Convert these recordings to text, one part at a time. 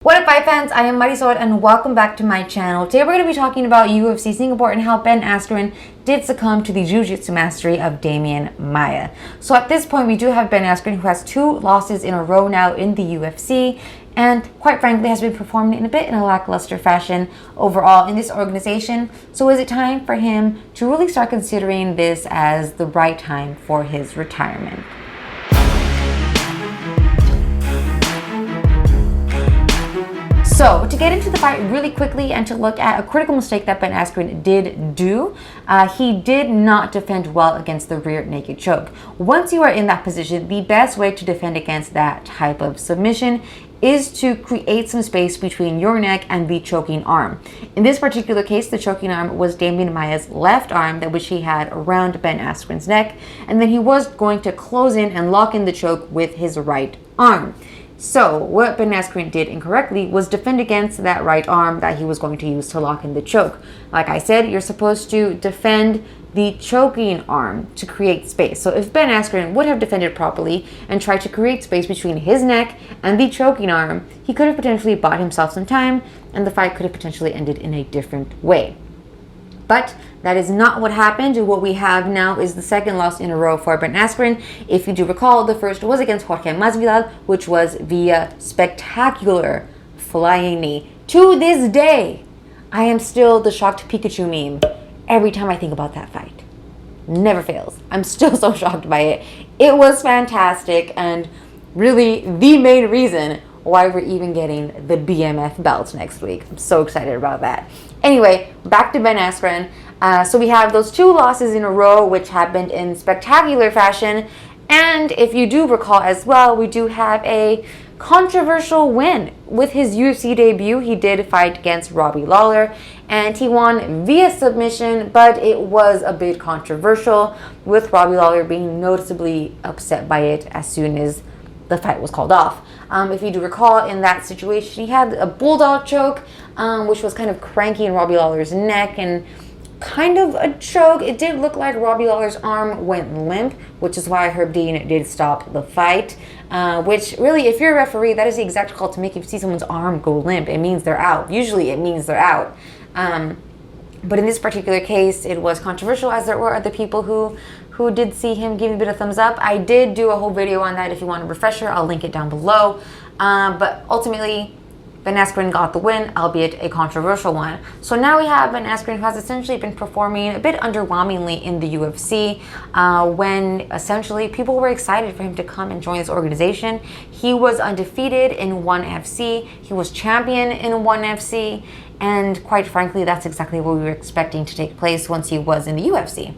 What up, fight fans? I am Marisol and welcome back to my channel. Today we're going to be talking about UFC Singapore and how Ben Askren did succumb to the Jiu Jitsu mastery of Demian Maia. So at this point we do have Ben Askren, who has 2 losses in a row now in the UFC, and quite frankly has been performing in a lackluster fashion overall in this organization. So is it time for him to really start considering this as the right time for his retirement? So to get into the fight really quickly and to look at a critical mistake that Ben Askren did do, he did not defend well against the rear naked choke. Once you are in that position, the best way to defend against that type of submission is to create some space between your neck and the choking arm. In this particular case, the choking arm was Demian Maia's left arm, that which he had around Ben Askren's neck, and then he was going to close in and lock in the choke with his right arm. So what Ben Askren did incorrectly was defend against that right arm that he was going to use to lock in the choke. Like I said, you're supposed to defend the choking arm to create space. So if Ben Askren would have defended properly and tried to create space between his neck and the choking arm, he could have potentially bought himself some time and the fight could have potentially ended in a different way. But that is not what happened. What we have now is the second loss in a row for Ben Askren. If you do recall, the first was against Jorge Masvidal, which was via spectacular flying knee. To this day, I am still the shocked Pikachu meme every time I think about that fight. Never fails. I'm still so shocked by it. It was fantastic and really the main reason why we're even getting the BMF belt next week. I'm so excited about that. Anyway, back to Ben Askren. So we have those 2 losses in a row, which happened in spectacular fashion. And if you do recall as well, we do have a controversial win. With his UFC debut, he did fight against Robbie Lawler, and he won via submission, but it was a bit controversial, with Robbie Lawler being noticeably upset by it as soon as the fight was called off. If you do recall, in that situation, he had a bulldog choke, which was kind of cranking Robbie Lawler's neck and kind of a choke. It did look like Robbie Lawler's arm went limp, which is why Herb Dean did stop the fight. Which really, if you're a referee, that is the exact call to make. If you see someone's arm go limp, it means they're out. Usually it means they're out. But in this particular case, it was controversial, as there were other people who did see him give a bit of thumbs up. I did do a whole video on that. If you want a refresher, I'll link it down below. But ultimately, Ben Askren got the win, albeit a controversial one. So now we have Ben Askren, who has essentially been performing a bit underwhelmingly in the UFC, when essentially people were excited for him to come and join this organization. He was undefeated in ONE FC. He was champion in ONE FC. And quite frankly, that's exactly what we were expecting to take place once he was in the UFC.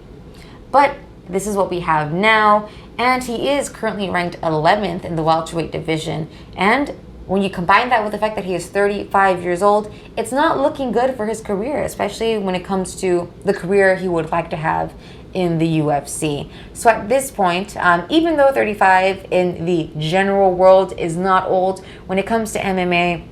But this is what we have now, and he is currently ranked 11th in the welterweight division. And when you combine that with the fact that he is 35 years old, it's not looking good for his career, especially when it comes to the career he would like to have in the UFC. So at this point, even though 35 in the general world is not old, when it comes to MMA,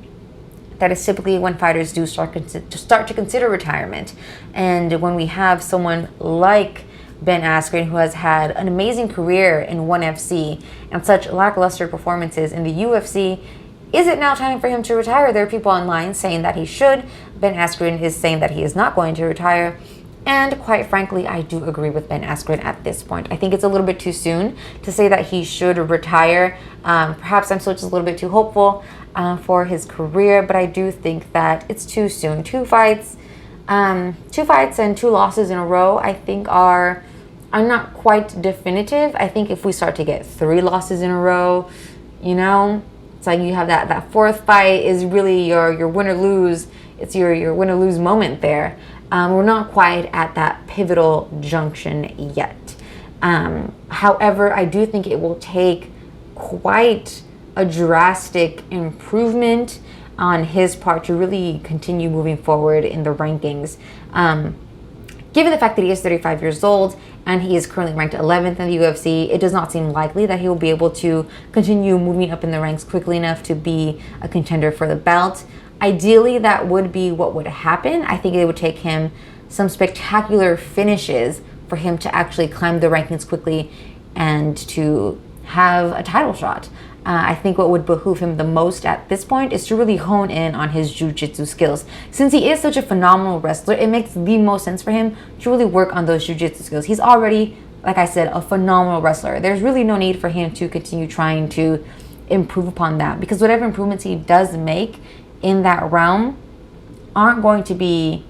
that is typically when fighters do start to consider retirement. And when we have someone like Ben Askren, who has had an amazing career in ONE FC and such lackluster performances in the UFC, is it now time for him to retire? There are people online saying that he should. Ben Askren is saying that he is not going to retire. And quite frankly, I do agree with Ben Askren at this point. I think it's a little bit too soon to say that he should retire. Perhaps I'm still just a little bit too hopeful for his career, but I do think that it's too soon. 2 fights and 2 losses in a row, I think are not quite definitive. I think if we start to get 3 losses in a row, you know, it's like you have that 4th fight is really your win or lose. It's your win or lose moment there. We're not quite at that pivotal junction yet. However, I do think it will take quite a drastic improvement on his part to really continue moving forward in the rankings. Given the fact that he is 35 years old and he is currently ranked 11th in the UFC, it does not seem likely that he will be able to continue moving up in the ranks quickly enough to be a contender for the belt. Ideally, that would be what would happen. I think it would take him some spectacular finishes for him to actually climb the rankings quickly and to have a title shot. I think what would behoove him the most at this point is to really hone in on his jiu-jitsu skills. Since he is such a phenomenal wrestler, it makes the most sense for him to really work on those jiu-jitsu skills. He's already, like I said, a phenomenal wrestler. There's really no need for him to continue trying to improve upon that, because whatever improvements he does make in that realm aren't going to be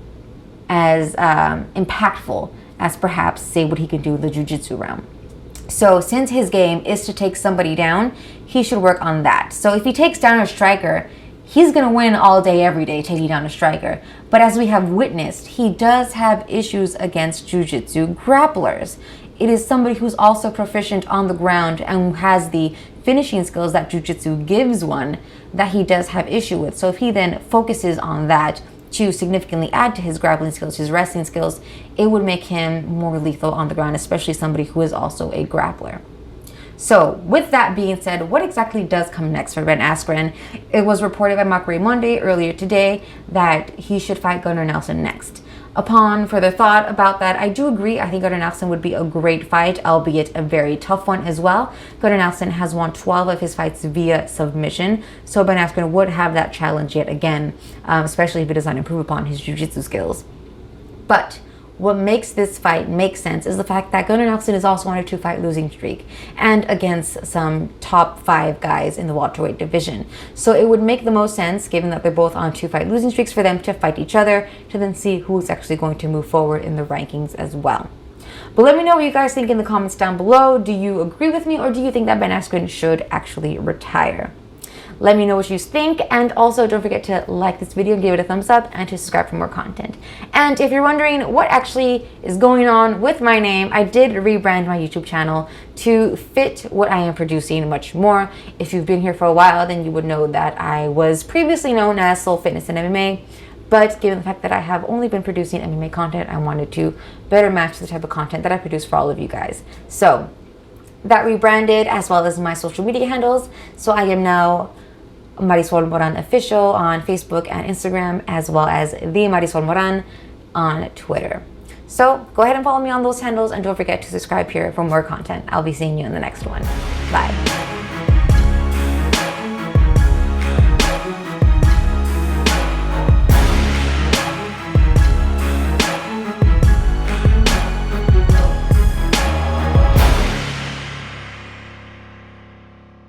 as impactful as perhaps, say, what he can do in the jiu-jitsu realm. So since his game is to take somebody down, he should work on that. So if he takes down a striker, he's going to win all day, every day, taking down a striker. But as we have witnessed, he does have issues against jiu-jitsu grapplers. It is somebody who's also proficient on the ground and has the finishing skills that jiu-jitsu gives one that he does have issue with. So if he then focuses on that to significantly add to his grappling skills, his wrestling skills, it would make him more lethal on the ground, especially somebody who is also a grappler. So with that being said, what exactly does come next for Ben Askren? It was reported by Mockery Monday earlier today that he should fight Gunnar Nelson next. Upon further thought about that, I do agree. I think Gunnar Nelson would be a great fight, albeit a very tough one as well. Gunnar Nelson has won 12 of his fights via submission, so Ben Askren would have that challenge yet again, especially if it does not improve upon his jiu-jitsu skills. But what makes this fight make sense is the fact that Gunnar Nelson is also on a 2-fight losing streak and against some top 5 guys in the welterweight division. So it would make the most sense, given that they're both on 2-fight losing streaks, for them to fight each other to then see who's actually going to move forward in the rankings as well. But let me know what you guys think in the comments down below. Do you agree with me, or do you think that Ben Askren should actually retire? Let me know what you think, and also don't forget to like this video, give it a thumbs up, and to subscribe for more content. And if you're wondering what actually is going on with my name, I did rebrand my YouTube channel to fit what I am producing much more. If you've been here for a while, then you would know that I was previously known as Soul Fitness and MMA, but given the fact that I have only been producing MMA content, I wanted to better match the type of content that I produce for all of you guys. So that rebranded, as well as my social media handles. So I am now Marisol Moran Official on Facebook and Instagram, as well as the Marisol Moran on Twitter. So go ahead and follow me on those handles, and don't forget to subscribe here for more content. I'll be seeing you in the next one. Bye.